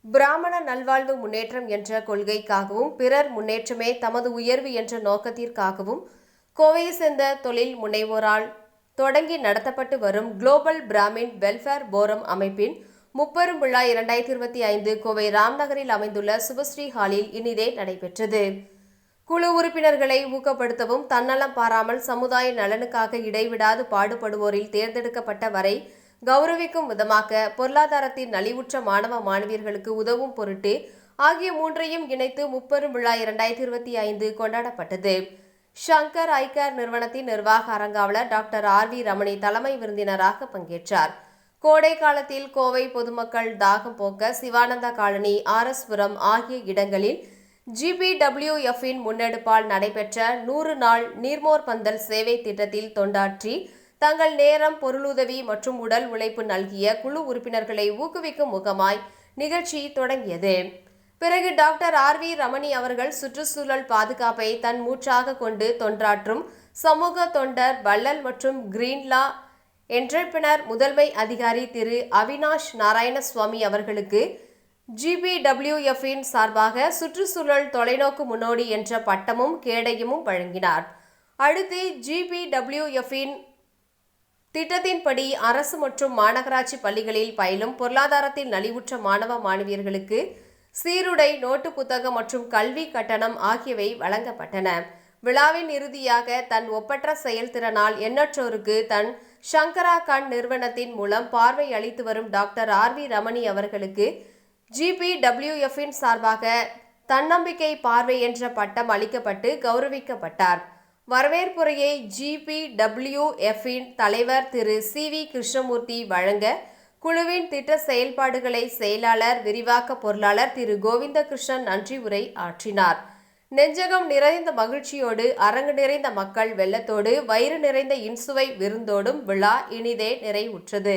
பிராமண நல்வாழ்வு முன்னேற்றம் என்ற கொள்கைக்காகவும் பிறர் முன்னேற்றமே தமது உயர்வு என்ற நோக்கத்திற்காகவும் கோவையை சேர்ந்த தொழில் முனைவோரால் தொடங்கி நடத்தப்பட்டு வரும் குளோபல் பிராமின் வெல்ஃபேர் போரம் அமைப்பின் முப்பெரும் விழா 2025 கோவை ராம்நகரில் அமைந்துள்ள சுபஸ்ரீ ஹாலில் இனிதே நடைபெற்றது. குழு உறுப்பினர்களை ஊக்கப்படுத்தவும் தன்னலம் பாராமல் சமுதாய நலனுக்காக இடைவிடாது பாடுபடுவோரில் தேர்ந்தெடுக்கப்பட்ட வரை கௌரவிக்கும் விதமாக பொருளாதாரத்தின் நலிவுற்ற மாணவ மாணவியர்களுக்கு உதவும் பொருட்டு ஆகிய மூன்றையும் இணைத்து முப்பெரும் விழா 2025 கொண்டாடப்பட்டது. ஷங்கர் ஐகேர் நிறுவனத்தின் நிர்வாக அரங்காவலர் டாக்டர் ஆர்.வி. ரமணி தலைமை விருந்தினராக பங்கேற்றார். கோடை காலத்தில் கோவை பொதுமக்கள் தாகம் போக்க சிவானந்தா காலனி, ஆர்.எஸ்.புரம் ஆகிய இடங்களில் GPWF-இன் முன்னெடுப்பால் நடைபெற்ற 100 நாள் நீர்மோர் பந்தல் சேவை திட்டத்தில் தொண்டாற்றி தங்கள் நேரம், பொருளுதவி மற்றும் உடல் உழைப்பு நல்கிய குழு உறுப்பினர்களை ஊக்குவிக்கும் முகமாய் நிகழ்ச்சி தொடங்கியது. பிறகு டாக்டர் ஆர்.வி. ரமணி அவர்கள் சுற்றுச்சூழல் பாதுகாப்பை தன் மூச்சாக கொண்டு தொண்டாற்றும் சமூக தொண்டர் வள்ளல் மற்றும் கிரீன்லா என்டர்பிரனர் முதன்மை அதிகாரி திரு அவினாஷ் நாராயணசுவாமி அவர்களுக்கு GPWF-இன் சார்பாக சுற்றுச்சூழல் தொலைநோக்கு முன்னோடி என்ற பட்டமும் கேடயமும் வழங்கினார். அடுத்து GPWF-இன் திட்டத்தின்படி அரசு மற்றும் மாநகராட்சி பள்ளிகளில் பயிலும் பொருளாதாரத்தில் நலிவுற்ற மாணவ மாணவியர்களுக்கு சீருடை, நோட்டு புத்தகம் மற்றும் கல்வி கட்டணம் ஆகியவை வழங்கப்பட்டன. விழாவின் இறுதியாக தன் ஒப்பற்ற செயல்திறனால் எண்ணற்றோருக்கு தன் ஷங்கரா கண் நிறுவனத்தின் மூலம் பார்வை அளித்து வரும் டாக்டர் ஆர்.வி. ரமணி அவர்களுக்கு GPWF-இன் சார்பாக தன்னம்பிக்கை பார்வை என்ற பட்டம் அளிக்கப்பட்டு கௌரவிக்கப்பட்டார். வரவேற்புரையை GPWF-இன் தலைவர் திரு சி.வி. கிருஷ்ணமூர்த்தி வழங்க, குழுவின் திட்ட செயல்பாடுகளை செயலாளர், விரிவாக்க பொருளாளர் திரு கோவிந்தகிருஷ்ணன் நன்றி உரை ஆற்றினார். நெஞ்சகம் நிறைந்த மகிழ்ச்சியோடு, அரங்கு நிறைந்த மக்கள் வெள்ளத்தோடு, வயிறு நிறைந்த இன்சுவை விருந்தோடும் விழா இனிதே நிறைவுற்றது.